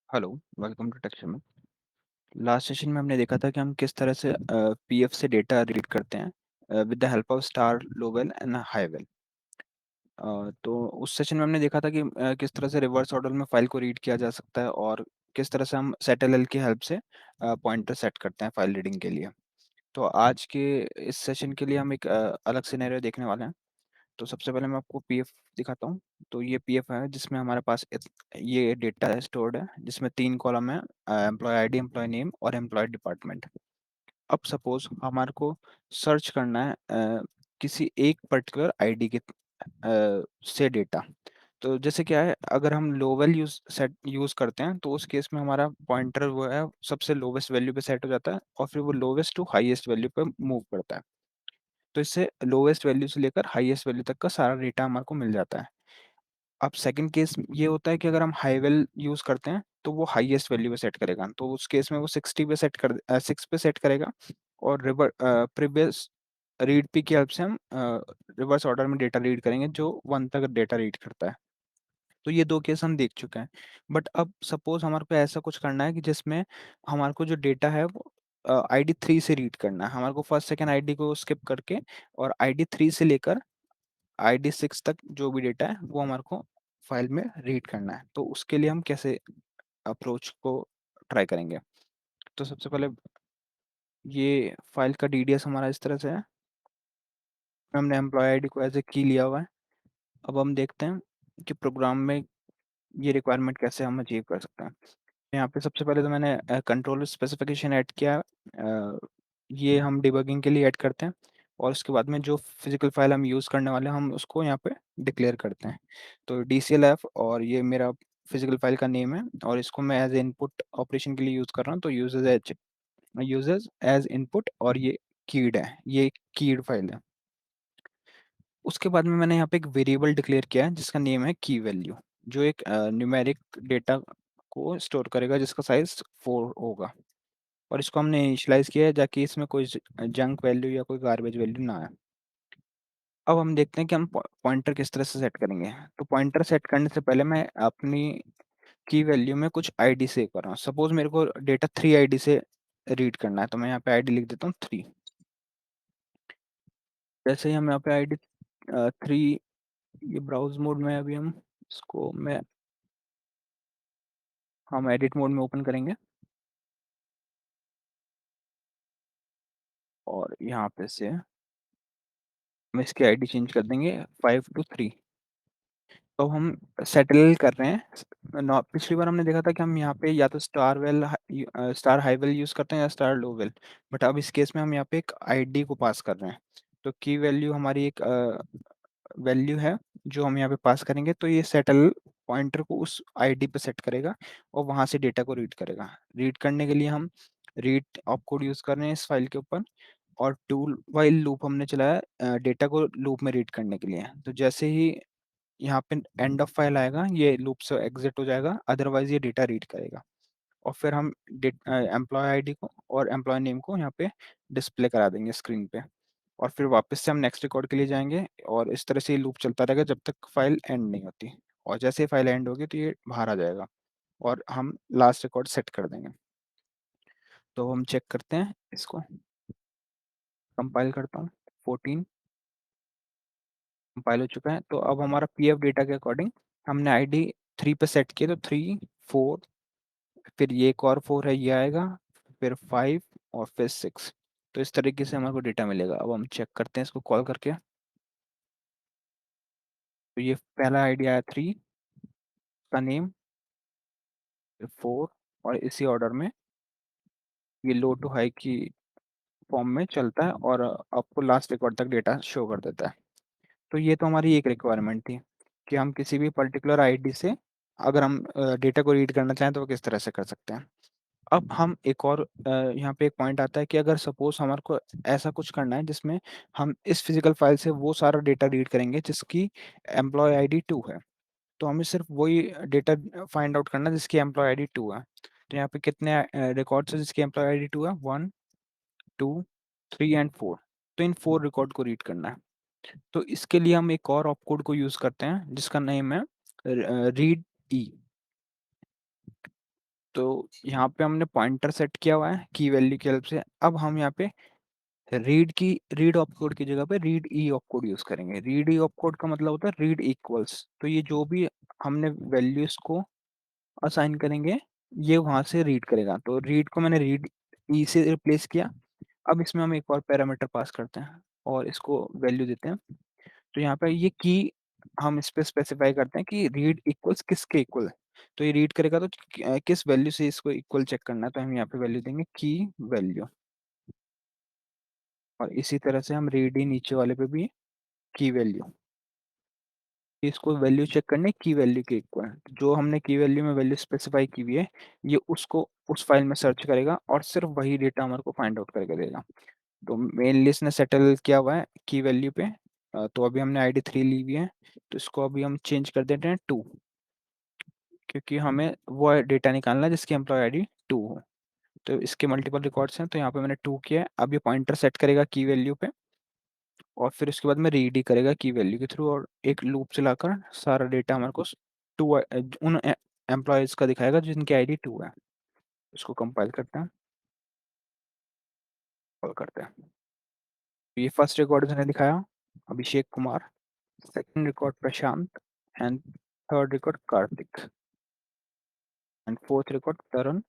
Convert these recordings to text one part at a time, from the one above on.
Hello, welcome to texture में। Last session में हमने देखा था कि हम किस तरह से पीएफ से डेटा रीड करते हैं with the help of star low level and high level. तो उस सेशन में हमने देखा था कि किस तरह से रिवर्स ऑर्डर में फाइल को रीड किया जा सकता है और किस तरह से हम सेटएलएल की हेल्प से पॉइंटर सेट करते हैं फाइल रीडिंग के लिए। तो आज के इस सेशन के लिए हम एक अलग सिनेरियो देखने वाले हैं। तो सबसे पहले मैं आपको पीएफ दिखाता हूँ। तो ये पीएफ है जिसमें हमारे पास ये डेटा है स्टोर्ड है जिसमें 3 कॉलम है, एम्प्लॉय आईडी, एम्प्लॉय नेम और एम्प्लॉय डिपार्टमेंट। अब सपोज हमारे को सर्च करना है किसी एक पर्टिकुलर आईडी के से डेटा। तो जैसे क्या है, अगर हम लोवेल यूज करते हैं तो उस केस में हमारा पॉइंटर वो है सबसे लोवेस्ट वैल्यू पे सेट हो जाता है और फिर वो लोवेस्ट टू हाईएस्ट वैल्यू पे मूव करता है। तो इससे लोवेस्ट वैल्यू से लेकर हाईएस्ट वैल्यू तक का सारा डेटा हमारे को मिल जाता है। अब सेकंड केस ये होता है कि अगर हम हाईवेल यूज करते हैं तो वो हाईएस्ट वैल्यू पे सेट करेगा, तो उस केस में वो 60 पे सेट कर 6 पे सेट करेगा और प्रीवियस रीड पी की हेल्प से हम रिवर्स ऑर्डर में डेटा रीड करेंगे जो 1 तक डेटा रीड करता है। तो ये दो केस हम देख चुके हैं। बट अब सपोज हमारे को ऐसा कुछ करना है कि जिसमें हमारे को जो डेटा है वो आईडी 3 से रीड करना है। हमारे को फर्स्ट सेकंड आईडी को स्किप करके और आईडी 3 से लेकर आईडी 6 तक जो भी डेटा है वो हमारे को फाइल में रीड करना है। तो उसके लिए हम कैसे अप्रोच को ट्राई करेंगे? तो सबसे पहले ये फाइल का डीडीएस हमारा इस तरह से है। हमने एम्प्लॉय आईडी को एज ए की लिया हुआ है। अब हम देखते हैं कि प्रोग्राम में ये रिक्वायरमेंट कैसे हम अचीव कर सकते हैं। यहाँ पे सबसे पहले तो मैंने कंट्रोलर स्पेसिफिकेशन ऐड किया है। ये हम डिबगिंग के लिए ऐड करते हैं और उसके बाद में जो फिजिकल फाइल हम यूज़ करने वाले हैं हम उसको यहाँ पे डिक्लेयर करते हैं। तो DCLF और ये मेरा फिजिकल फाइल का नेम है और इसको मैं एज इनपुट ऑपरेशन के लिए यूज़ कर रहा हूँ। तो यूजेस एज इनपुट और ये कीड है, ये कीड फाइल है। उसके बाद में मैंने यहाँ पे एक वेरिएबल डिक्लेयर किया है जिसका नेम है की वैल्यू, जो एक न्यूमेरिक डेटा को स्टोर करेगा जिसका साइज 4 होगा। और इसको हमने इनिशियलाइज़ किया है ताकि इसमें कोई जंक वैल्यू या कोई गार्बेज वैल्यू ना आए। अब हम देखते हैं कि हम पॉइंटर किस तरह से सेट करेंगे। तो पॉइंटर सेट करने से पहले मैं अपनी की वैल्यू में कुछ आईडी सेव कर रहा हूँ। सपोज मेरे को डेटा 3 आईडी से रीड करना है, तो मैं यहाँ पे आईडी लिख देता हूँ 3। जैसे ही हम यहाँ पे आईडी 3, ये ब्राउज मोड में है, अभी हम इसको मैं हम एडिट मोड में ओपन करेंगे और यहाँ पे से हम इसकी आईडी चेंज कर देंगे 5 to 3। तो हम सेटल कर रहे हैं। पिछली बार हमने देखा था कि हम यहाँ पे या तो स्टार हाई वेल यूज़ करते हैं या स्टार लो वेल। बट अब इस केस में हम यहाँ पे एक आईडी को पास कर रहे हैं। तो की वैल्यू हमारी एक वैल्यू है जो हम यहाँ पे पास करेंगे, तो ये सेटल पॉइंटर को उस आईडी पे सेट करेगा और वहाँ से डेटा को रीड करेगा। रीड करने के लिए हम रीड ऑपकोड यूज़ कर रहे हैं इस फाइल के ऊपर और टूल वाइल लूप हमने चलाया डेटा को लूप में रीड करने के लिए। तो जैसे ही यहाँ पे एंड ऑफ फाइल आएगा ये लूप से एग्जिट हो जाएगा, अदरवाइज ये डेटा रीड करेगा। और फिर हम एम्प्लॉय आईडी को और एम्प्लॉय नेम को यहाँ पे डिस्प्ले करा देंगे स्क्रीन पे। और फिर वापस से हम नेक्स्ट रिकॉर्ड के लिए जाएंगे और इस तरह से ये लूप चलता रहेगा जब तक फाइल एंड नहीं होती। और जैसे ही फाइल एंड होगी तो ये बाहर आ जाएगा और हम लास्ट रिकॉर्ड सेट कर देंगे। तो हम चेक करते हैं इसको, कंपाइल करता हूँ। 14 कंपाइल हो चुका है। तो अब हमारा पीएफ डेटा के अकॉर्डिंग हमने आईडी 3 पे सेट किया, तो 3 4, फिर ये एक और 4 है ये आएगा, फिर 5 और फिर 6। तो इस तरीके से हमारे को डेटा मिलेगा। अब हम चेक करते हैं इसको कॉल करके। तो ये पहला आईडी आया 3 का नेम, फिर 4 और इसी ऑर्डर में ये लो टू हाई की फॉर्म में चलता है और आपको लास्ट रिकॉर्ड तक डेटा शो कर देता है। तो ये तो हमारी एक रिक्वायरमेंट थी कि हम किसी भी पर्टिकुलर आईडी से अगर हम डेटा को रीड करना चाहें तो वो किस तरह से कर सकते हैं। अब हम एक और यहाँ पे एक पॉइंट आता है कि अगर सपोज हमारे को ऐसा कुछ करना है जिसमें हम इस फिजिकल फाइल से वो सारा डेटा रीड करेंगे जिसकी एम्प्लॉय आईडी 2 है। तो हमें सिर्फ वही डेटा फाइंड आउट करना है जिसकी एम्प्लॉय आईडी 2 है। तो यहाँ पे कितने रिकॉर्ड्स है जिसकी एम्प्लॉय आईडी 2 है? 1 2 3 एंड 4। तो इन 4 रिकॉर्ड को रीड करना है। तो इसके लिए हम एक और ऑपकोड को यूज करते हैं जिसका नेम है रीड ई। तो यहाँ पे हमने पॉइंटर सेट किया हुआ है की वैल्यू की हेल्प से। अब हम यहाँ पे रीड ऑपकोड की जगह पे रीड ई ऑपकोड यूज करेंगे। रीड ई ऑपकोड का मतलब होता है रीड इक्वल्स। तो ये जो भी हमने वैल्यूज को असाइन करेंगे ये वहां से रीड करेगा। तो रीड को मैंने रीड ई से रिप्लेस किया। अब इसमें हम एक और पैरामीटर पास करते हैं और इसको वैल्यू देते हैं। तो यहाँ पे ये की हम इस पे स्पेसिफाई करते हैं कि रीड इक्वल्स किसके इक्वल है। तो ये रीड करेगा तो किस वैल्यू से इसको इक्वल चेक करना है। तो हम यहाँ पे वैल्यू देंगे की वैल्यू। और इसी तरह से हम रीड ही नीचे वाले पे भी की वैल्यू। इसको वैल्यू चेक करने की वैल्यू के इक्वल है। जो हमने की वैल्यू में वैल्यू स्पेसिफाई की हुई है ये उसको उस फाइल में सर्च करेगा और सिर्फ वही डेटा हमारे को फाइंड आउट करके देगा। तो मेनली इसने सेटल किया हुआ है की वैल्यू पे। तो अभी हमने आईडी 3 ली हुई है। तो इसको अभी हम चेंज कर देते हैं 2, क्योंकि हमें वो डेटा निकालना है जिसकी एम्प्लॉय आईडी 2 हो। तो इसके मल्टीपल रिकॉर्ड्स हैं तो यहाँ पे मैंने 2 किया है। अब ये पॉइंटर सेट करेगा की वैल्यू पे और फिर उसके बाद में रीड ही करेगा की वैल्यू के थ्रू और एक लूप चलाकर सारा डेटा हमारे को टू उन एम्प्लॉयज का दिखाएगा जिनकी आईडी 2 है। इसको कंपाइल करते हैं, कॉल करते हैं। तो ये फर्स्ट रिकॉर्ड इसने दिखाया Abhishek Kumar, second record Prashant and third record Kartik and fourth record Tarun.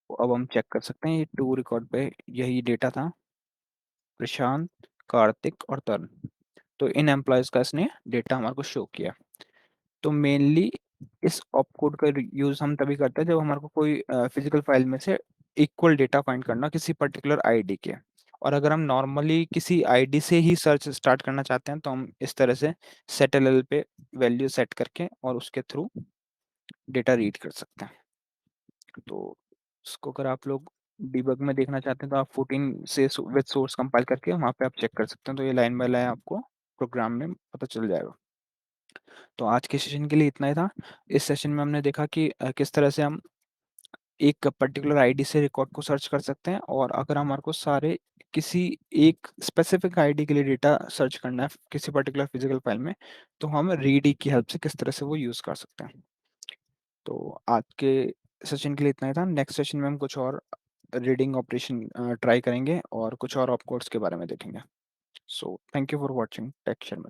तो अब हम चेक कर सकते हैं ये 2 रिकॉर्ड पे यही डेटा था, प्रशांत, कार्तिक और तरुण। तो इन एम्प्लॉयज का इसने डेटा हमारे को शो किया। तो मेनली इस ऑपकोड का यूज हम तभी करते हैं जब हमारे को कोई फिजिकल फाइल में से इक्वल डेटा फाइंड करना किसी पर्टिकुलर आईडी के। और अगर हम नॉर्मली किसी आईडी से ही सर्च स्टार्ट करना चाहते हैं तो हम इस तरह से सेट एल पे वैल्यू सेट करके और उसके थ्रू डेटा रीड कर सकते हैं। तो इसको अगर आप लोग डिबग में देखना चाहते हैं तो आप 14 से विद सोर्स कंपाइल करके वहाँ पे आप चेक कर सकते हैं। तो ये लाइन बाय लाइन आपको प्रोग्राम में पता चल जाएगा। तो आज के सेशन के लिए इतना ही था। इस सेशन में हमने देखा कि किस तरह से हम एक पर्टिकुलर आईडी से रिकॉर्ड को सर्च कर सकते हैं और अगर हमारे को सारे किसी एक स्पेसिफिक आईडी के लिए डेटा सर्च करना है किसी पर्टिकुलर फिजिकल फाइल में तो हम रीड की हेल्प से किस तरह से वो यूज़ कर सकते हैं। तो आज के सेशन के लिए इतना ही था। नेक्स्ट सेशन में हम कुछ और रीडिंग ऑपरेशन ट्राई करेंगे और कुछ और ऑपकोड्स के बारे में देखेंगे। So thank you for watching Tech Sharma.